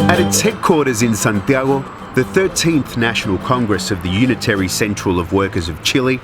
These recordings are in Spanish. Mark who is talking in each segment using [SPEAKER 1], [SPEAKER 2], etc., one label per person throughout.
[SPEAKER 1] At its headquarters in Santiago, the 13th National Congress of the Unitary Central of Workers of Chile,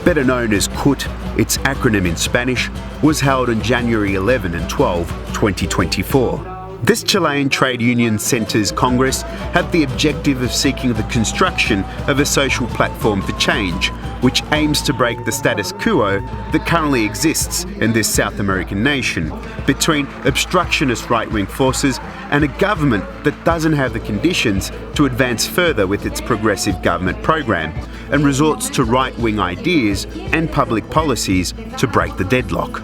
[SPEAKER 1] better known as CUT, its acronym in Spanish, was held on January 11 and 12, 2024. This Chilean Trade Union Centre's Congress had the objective of seeking the construction of a social platform for change, which aims to break the status quo that currently exists in this South American nation between obstructionist right-wing forces and a government that doesn't have the conditions to advance further with its progressive government program and resorts to right-wing ideas and public policies to break the deadlock.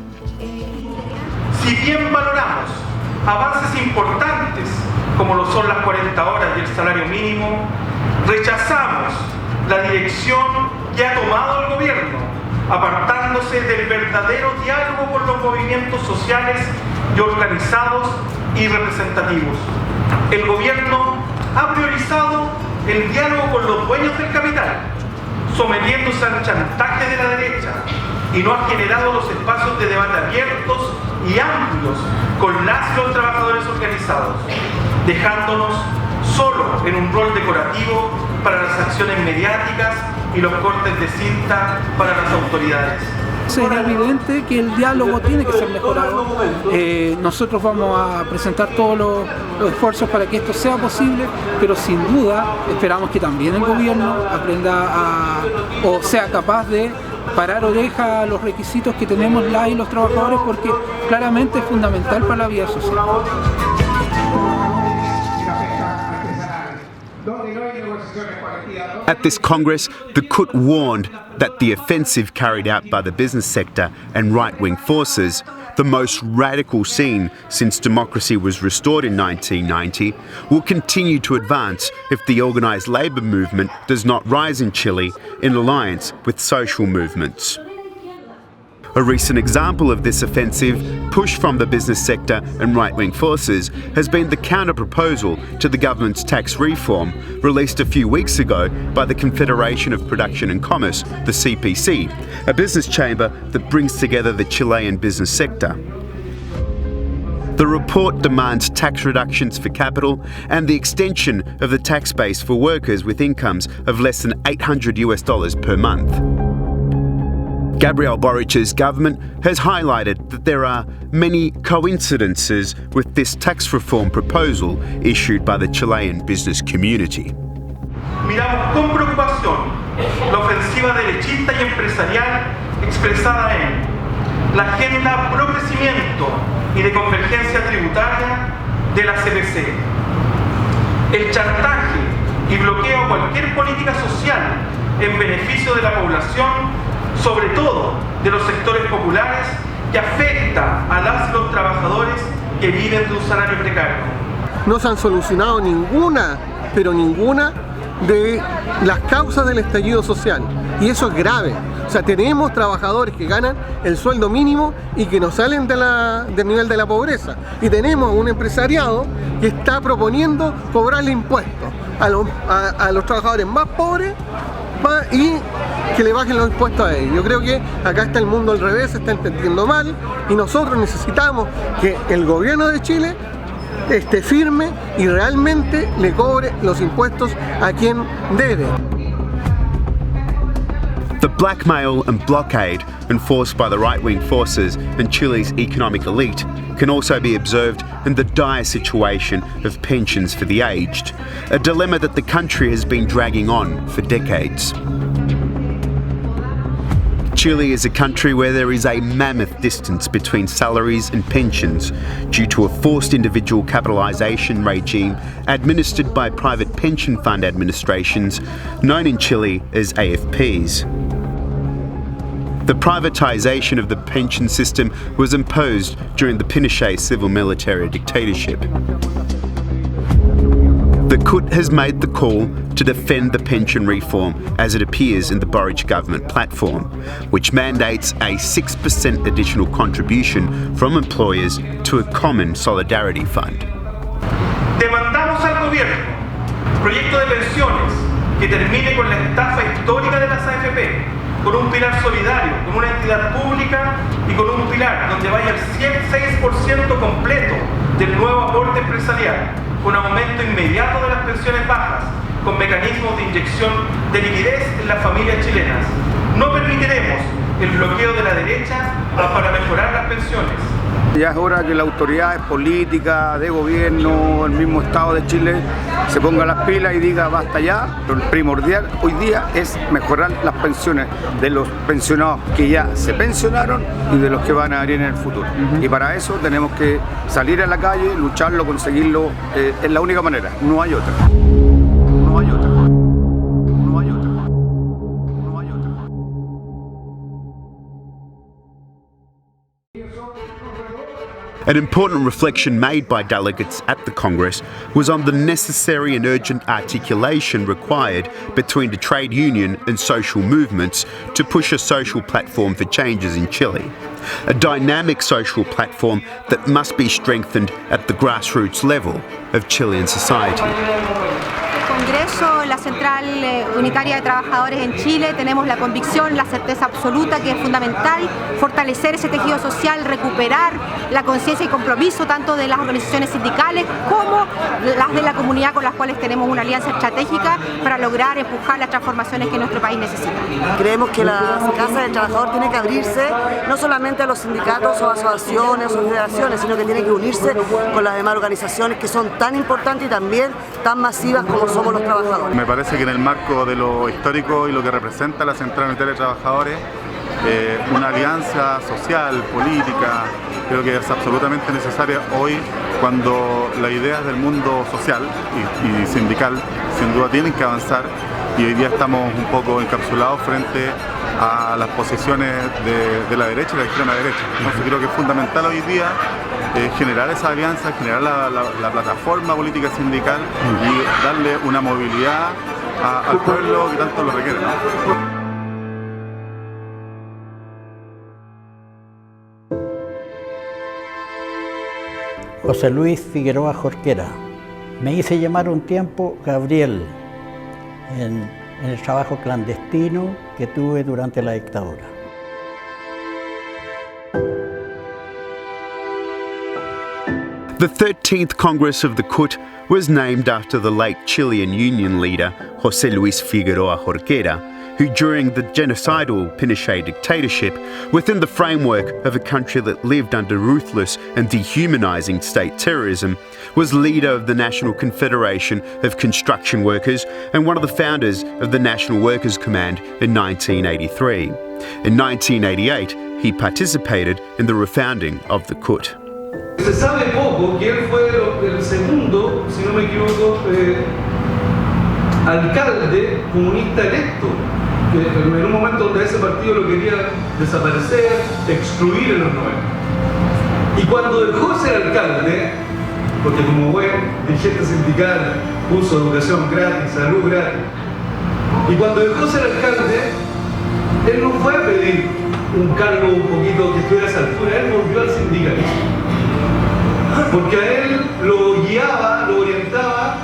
[SPEAKER 2] Si bien valoramos avances importantes como lo son las 40 horas y el salario mínimo, rechazamos la dirección que ha tomado el gobierno, apartándose del verdadero diálogo con los movimientos sociales y organizados y representativos. El gobierno ha priorizado el diálogo con los dueños del capital, sometiéndose al chantaje de la derecha, y no ha generado los espacios de debate abiertos y amplios con las y los trabajadores organizados, dejándonos solo en un rol decorativo para las acciones mediáticas y los cortes de cinta para las autoridades.
[SPEAKER 3] Es evidente que el diálogo tiene que ser mejorado. Nosotros vamos a presentar todos los esfuerzos para que esto sea posible, pero sin duda esperamos que también el gobierno aprenda o sea capaz de parar oreja a los requisitos que tenemos las y los trabajadores, porque claramente es fundamental para la vida social.
[SPEAKER 1] At this Congress, the CUT warned that the offensive carried out by the business sector and right-wing forces, the most radical seen since democracy was restored in 1990, will continue to advance if the organised labour movement does not rise in Chile in alliance with social movements. A recent example of this offensive, push from the business sector and right-wing forces, has been the counter-proposal to the government's tax reform, released a few weeks ago by the Confederation of Production and Commerce, the CPC, a business chamber that brings together the Chilean business sector. The report demands tax reductions for capital and the extension of the tax base for workers with incomes of less than $800 per month. Gabriel Boric's government has highlighted that there are many coincidences with this tax reform proposal issued by the Chilean business community.
[SPEAKER 2] Miramos con preocupación la ofensiva derechista y empresarial expresada en la agenda pro crecimiento y de convergencia tributaria de la CPC, el chantaje y bloqueo a cualquier política social en beneficio de la población, sobre todo de los sectores populares, que afecta a las y los trabajadores que viven de un salario precario.
[SPEAKER 4] No se han solucionado ninguna, pero ninguna, de las causas del estallido social, y eso es grave. O sea, tenemos trabajadores que ganan el sueldo mínimo y que no salen del nivel de la pobreza, y tenemos un empresariado que está proponiendo cobrarle impuestos a los trabajadores más pobres y que le bajen los impuestos a ellos. Yo creo que acá está el mundo al revés, se está entendiendo mal, y nosotros necesitamos que el gobierno de Chile esté firme y realmente le cobre los impuestos a quien debe.
[SPEAKER 1] The blackmail and blockade enforced by the right-wing forces and Chile's economic elite can also be observed in the dire situation of pensions for the aged, a dilemma that the country has been dragging on for decades. Chile is a country where there is a mammoth distance between salaries and pensions due to a forced individual capitalisation regime administered by private pension fund administrations known in Chile as AFPs. The privatisation of the pension system was imposed during the Pinochet civil-military dictatorship. The CUT has made the call to defend the pension reform as it appears in the Boric government platform, which mandates a 6% additional contribution from employers to a common solidarity fund.
[SPEAKER 2] Demandamos al gobierno proyecto de pensiones que termine con la estafa histórica de las AFP, con un pilar solidario, con una entidad pública y con un pilar donde vaya el 6% completo del nuevo aporte empresarial, con aumento inmediato de las pensiones bajas, con mecanismos de inyección de liquidez en las familias chilenas. No permitiremos el bloqueo de la derecha para mejorar las pensiones.
[SPEAKER 5] Ya es hora que las autoridades políticas, de gobierno, el mismo Estado de Chile se ponga las pilas y diga basta ya. Lo primordial hoy día es mejorar las pensiones de los pensionados que ya se pensionaron y de los que van a venir en el futuro. Y para eso tenemos que salir a la calle, lucharlo, conseguirlo, es la única manera, no hay otra. No hay otra. No hay otra. No hay otra.
[SPEAKER 1] An important reflection made by delegates at the Congress was on the necessary and urgent articulation required between the trade union and social movements to push a social platform for changes in Chile. A dynamic social platform that must be strengthened at the grassroots level of Chilean society.
[SPEAKER 6] Congreso, la Central Unitaria de Trabajadores en Chile, tenemos la convicción, la certeza absoluta que es fundamental fortalecer ese tejido social, recuperar la conciencia y compromiso tanto de las organizaciones sindicales como las de la comunidad con las cuales tenemos una alianza estratégica para lograr empujar las transformaciones que nuestro país necesita.
[SPEAKER 7] Creemos que la Casa del Trabajador tiene que abrirse no solamente a los sindicatos o asociaciones o federaciones, sino que tiene que unirse con las demás organizaciones que son tan importantes y también tan masivas como somos los trabajadores.
[SPEAKER 8] Me parece que en el marco de lo histórico y lo que representa la Central Unitaria de Trabajadores, una alianza social, política, creo que es absolutamente necesaria hoy cuando las ideas del mundo social y sindical sin duda tienen que avanzar y hoy día estamos un poco encapsulados frente a las posiciones de la derecha y la extrema derecha. Entonces creo que es fundamental hoy día generar esa alianza, generar la plataforma política sindical y darle una movilidad al pueblo que tanto lo requiere, ¿no?
[SPEAKER 9] José Luis Figueroa Jorquera. Me hice llamar un tiempo Gabriel en el trabajo clandestino que tuve durante la dictadura.
[SPEAKER 1] The 13th Congress of the CUT was named after the late Chilean union leader José Luis Figueroa Jorquera, who during the genocidal Pinochet dictatorship, within the framework of a country that lived under ruthless and dehumanizing state terrorism, was leader of the National Confederation of Construction Workers and one of the founders of the National Workers' Command in 1983. In 1988, he participated in the refounding of the CUT.
[SPEAKER 10] Se sabe poco que él fue el segundo, si no me equivoco, alcalde comunista electo, en un momento donde ese partido lo quería desaparecer, excluir en los 90. Y cuando dejó de ser alcalde, porque como buen dirigente sindical puso educación gratis, salud gratis, y cuando dejó de ser alcalde, él no fue a pedir un cargo un poquito que estuviera a esa altura, él volvió al sindicalismo. Porque a él lo guiaba, lo orientaba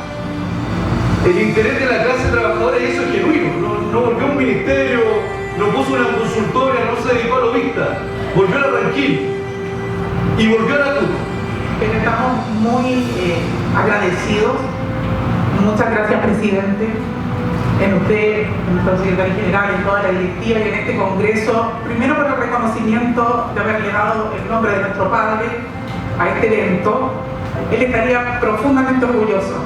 [SPEAKER 10] el interés de la clase trabajadora y eso es genuino. No volvió a un ministerio, no puso una consultoria, no se dedicó a lobista. Volvió a la Ranquil y volvió a la CUT.
[SPEAKER 11] Estamos muy agradecidos. Muchas gracias, presidente. En usted, en nuestro secretario general, en toda la directiva y en este congreso. Primero por el reconocimiento de haberle dado el nombre de nuestro padre a este evento. Él estaría profundamente orgulloso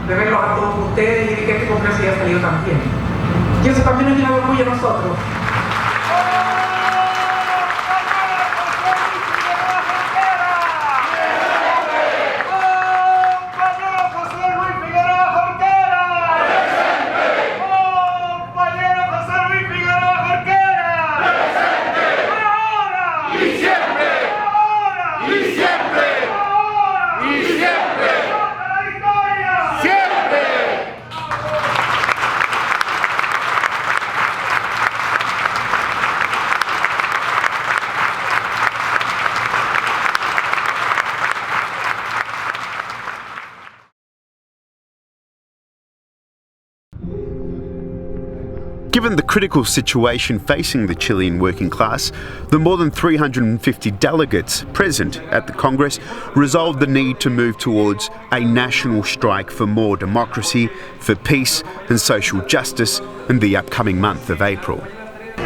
[SPEAKER 11] de verlos a todos ustedes y de que este congreso haya salido tan bien. Y eso también nos llena de orgullo a nosotros.
[SPEAKER 1] Given the critical situation facing the Chilean working class, the more than 350 delegates present at the Congress resolved the need to move towards a national strike for more democracy, for peace and social justice in the upcoming month of April.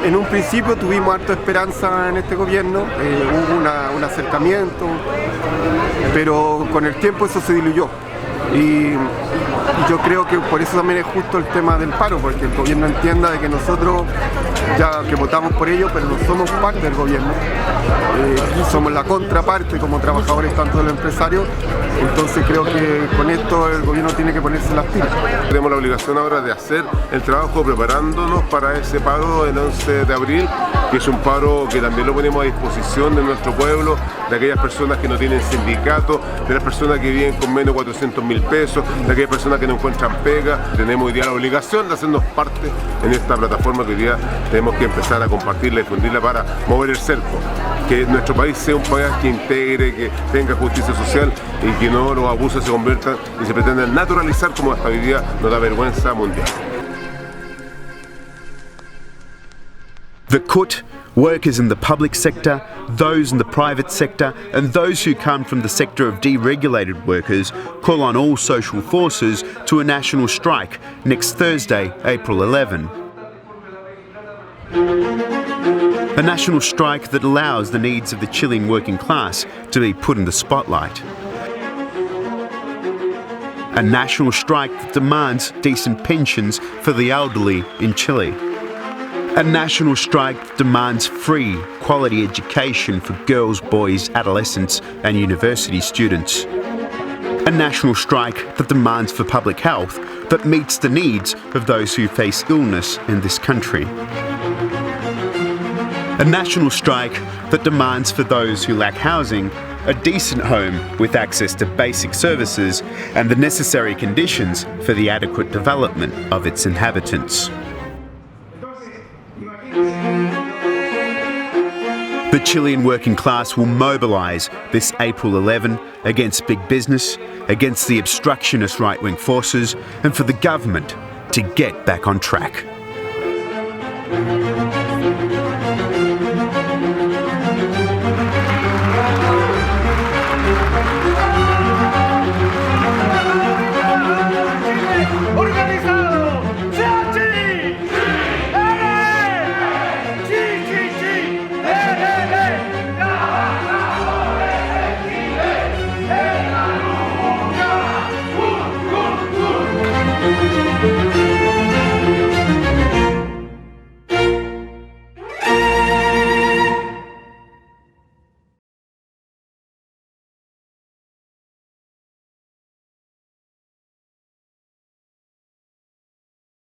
[SPEAKER 4] En un principio tuvimos harta esperanza en este gobierno, hubo un acercamiento, pero con el tiempo eso se diluyó. Y yo creo que por eso también es justo el tema del paro, porque el gobierno entienda de que nosotros, ya que votamos por ello, pero no somos parte del gobierno, somos la contraparte como trabajadores tanto de los empresarios, entonces creo que con esto el gobierno tiene que ponerse las pilas.
[SPEAKER 12] Tenemos la obligación ahora de hacer el trabajo preparándonos para ese paro del 11 de abril, que es un paro que también lo ponemos a disposición de nuestro pueblo, de aquellas personas que no tienen sindicato, de las personas que viven con menos de 400.000 pesos, de aquellas personas que no encuentran pega. Tenemos hoy día la obligación de hacernos parte en esta plataforma que hoy día tenemos que empezar a compartirla y difundirla para mover el cerco, que nuestro país sea un país que integre, que tenga justicia social y que no los abusos se conviertan y se pretendan naturalizar como hasta hoy día nos da vergüenza mundial.
[SPEAKER 1] The CUT, workers in the public sector, those in the private sector, and those who come from the sector of deregulated workers call on all social forces to a national strike next Thursday, April 11. A national strike that allows the needs of the Chilean working class to be put in the spotlight. A national strike that demands decent pensions for the elderly in Chile. A national strike that demands free, quality education for girls, boys, adolescents and university students. A national strike that demands for public health that meets the needs of those who face illness in this country. A national strike that demands for those who lack housing a decent home with access to basic services and the necessary conditions for the adequate development of its inhabitants. The Chilean working class will mobilise this April 11 against big business, against the obstructionist right-wing forces, and for the government to get back on track.